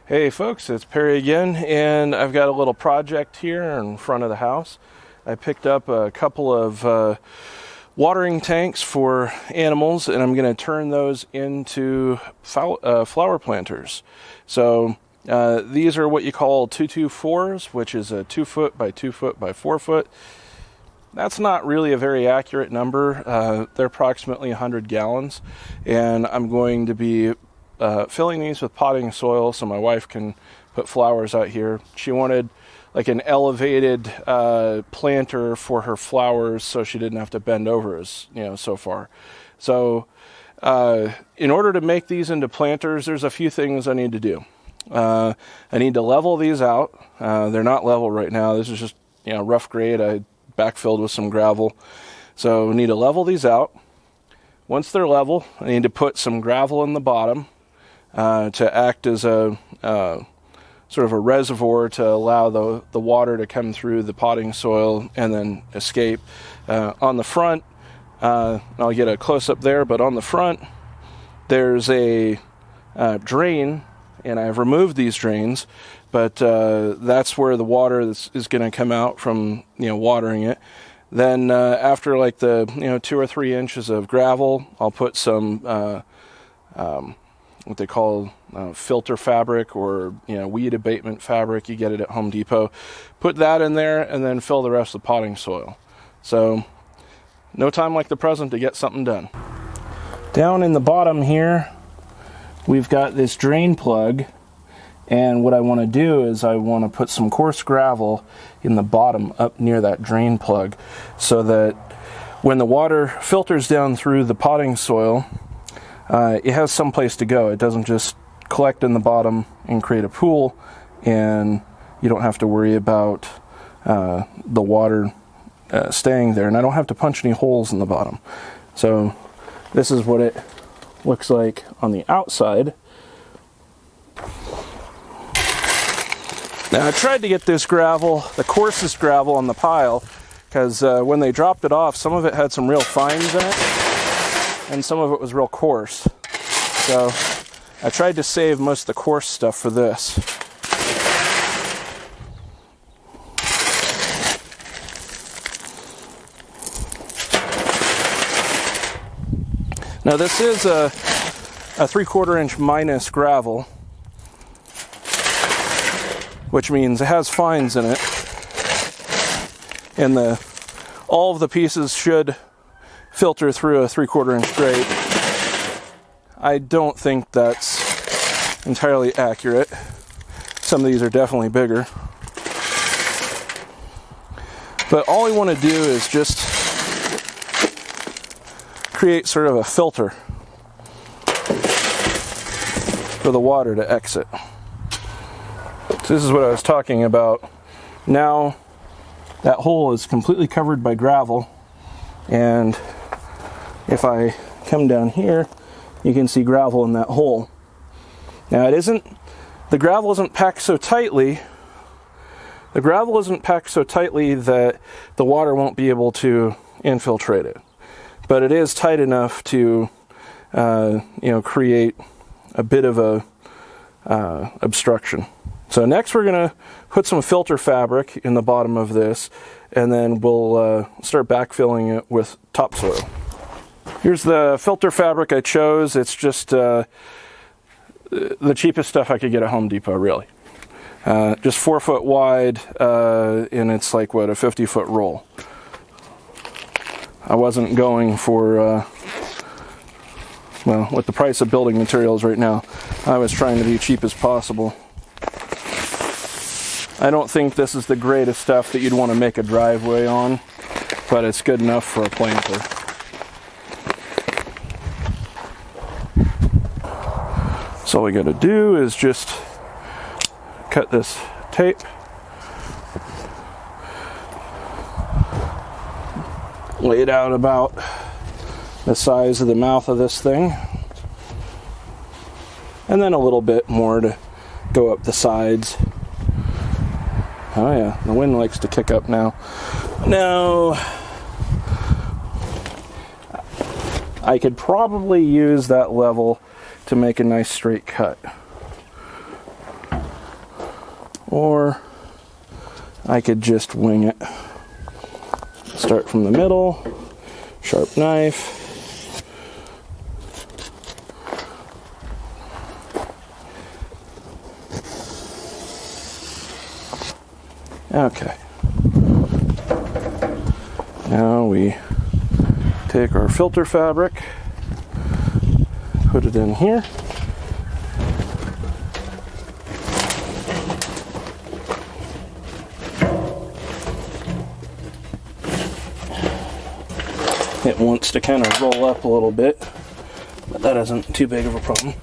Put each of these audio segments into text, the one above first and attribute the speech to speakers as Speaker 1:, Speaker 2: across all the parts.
Speaker 1: Hey folks, it's Perry again, and I've got a little project here in front of the house. I picked up a couple of watering tanks for animals, and I'm going to turn those into flower planters. So these are what you call 2x4s, which is a 2 foot by 2 foot by 4 foot. That's not really a very accurate number. They're approximately 100 gallons, and I'm going to be filling these with potting soil so my wife can put flowers out here. She wanted like an elevated planter for her flowers so she didn't have to bend over as so far. So in order to make these into planters, there's a few things I need to do. I need to level these out. They're not level right now. This is just rough grade. I backfilled with some gravel. So I need to level these out. Once they're level, I need to put some gravel in the bottom to act as a sort of a reservoir to allow the water to come through the potting soil and then escape. On the front, I'll get a close-up there, but on the front there's a drain, and I've removed these drains, but that's where the water is going to come out from watering it. Then after like the 2 or 3 inches of gravel, I'll put some what they call filter fabric or weed abatement fabric. You get it at Home Depot. Put that in there and then fill the rest of the potting soil. So no time like the present to get something done. Down in the bottom here we've got this drain plug, and what I want to do is I want to put some coarse gravel in the bottom up near that drain plug so that when the water filters down through the potting soil, it has some place to go. It doesn't just collect in the bottom and create a pool, and you don't have to worry about the water staying there, and I don't have to punch any holes in the bottom. So this is what it looks like on the outside. Now I tried to get this gravel, the coarsest gravel on the pile, because when they dropped it off, some of it had some real fines in it and some of it was real coarse. So I tried to save most of the coarse stuff for this. Now this is a 3/4 inch minus gravel, which means it has fines in it, and all of the pieces should filter through a 3/4 inch grate. I don't think that's entirely accurate. Some of these are definitely bigger. But all I want to do is just create sort of a filter for the water to exit. So this is what I was talking about. Now that hole is completely covered by gravel, and if I come down here, you can see gravel in that hole. Now the gravel isn't packed so tightly. The gravel isn't packed so tightly that the water won't be able to infiltrate it. But it is tight enough to, create a bit of a obstruction. So next we're going to put some filter fabric in the bottom of this, and then we'll start backfilling it with topsoil. Here's the filter fabric I chose. It's just the cheapest stuff I could get at Home Depot, really. Just 4 foot wide, and it's like, a 50-foot roll. I wasn't going for, with the price of building materials right now, I was trying to be cheap as possible. I don't think this is the greatest stuff that you'd want to make a driveway on, but it's good enough for a planter. So all we got to do is just cut this tape, lay it out about the size of the mouth of this thing, and then a little bit more to go up the sides. Oh yeah, the wind likes to kick up now. Now, I could probably use that level to make a nice straight cut. or I could just wing it. Start from the middle, sharp knife. Okay. Now we take our filter fabric, put it in here. It wants to kind of roll up a little bit, but that isn't too big of a problem.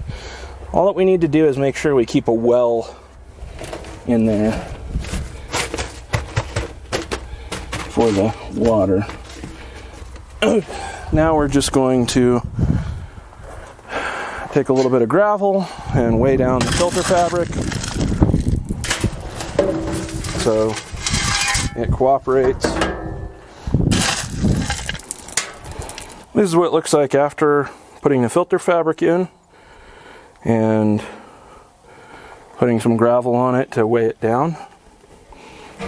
Speaker 1: All that we need to do is make sure we keep a well in there for the water. Now we're just going to take a little bit of gravel and weigh down the filter fabric so it cooperates. This is what it looks like after putting the filter fabric in and putting some gravel on it to weigh it down.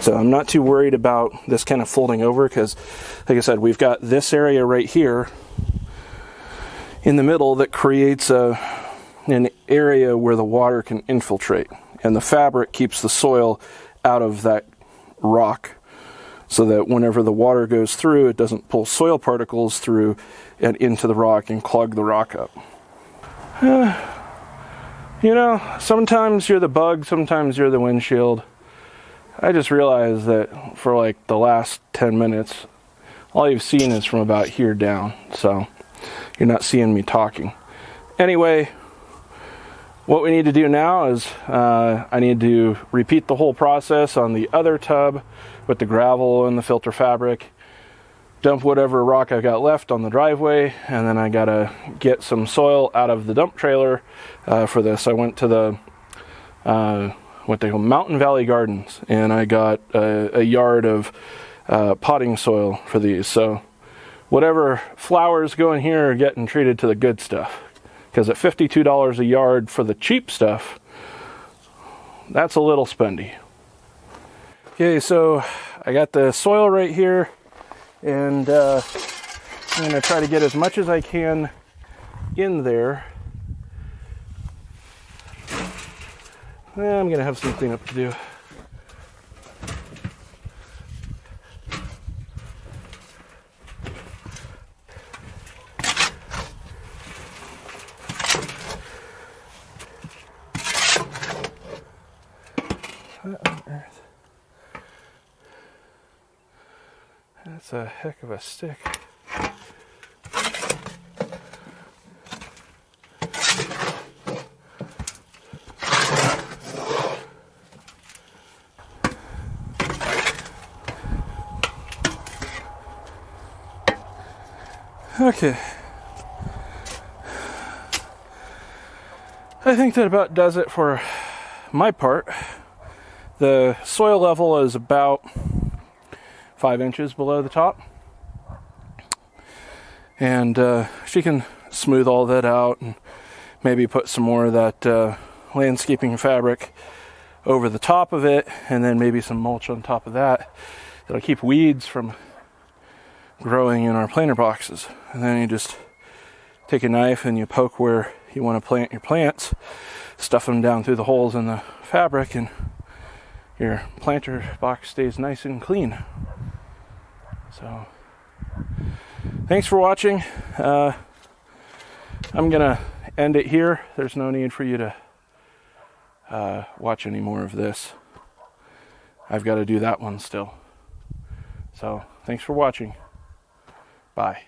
Speaker 1: So I'm not too worried about this kind of folding over because, like I said, we've got this area right here in the middle that creates an area where the water can infiltrate, and the fabric keeps the soil out of that rock, so that whenever the water goes through, it doesn't pull soil particles through and into the rock and clog the rock up. You know, sometimes you're the bug, sometimes you're the windshield. I just realized that for like the last 10 minutes, all you've seen is from about here down, so you're not seeing me talking. Anyway, what we need to do now is I need to repeat the whole process on the other tub with the gravel and the filter fabric, dump whatever rock I got left on the driveway, and then I gotta get some soil out of the dump trailer for this. I went to the what they call Mountain Valley Gardens, and I got a yard of potting soil for these. So whatever flowers go in here are getting treated to the good stuff, because at $52 a yard for the cheap stuff, that's a little spendy. Okay, so I got the soil right here, and I'm going to try to get as much as I can in there. I'm going to have some cleanup to do. What on earth? That's a heck of a stick. Okay. I think that about does it for my part. The soil level is about 5 inches below the top, and she can smooth all that out and maybe put some more of that landscaping fabric over the top of it, and then maybe some mulch on top of that that'll keep weeds from growing in our planter boxes. And then you just take a knife and you poke where you want to plant your plants, stuff them down through the holes in the fabric, and your planter box stays nice and clean. So, thanks for watching. I'm gonna end it here. There's no need for you to watch any more of this. I've got to do that one still. So, thanks for watching. Bye.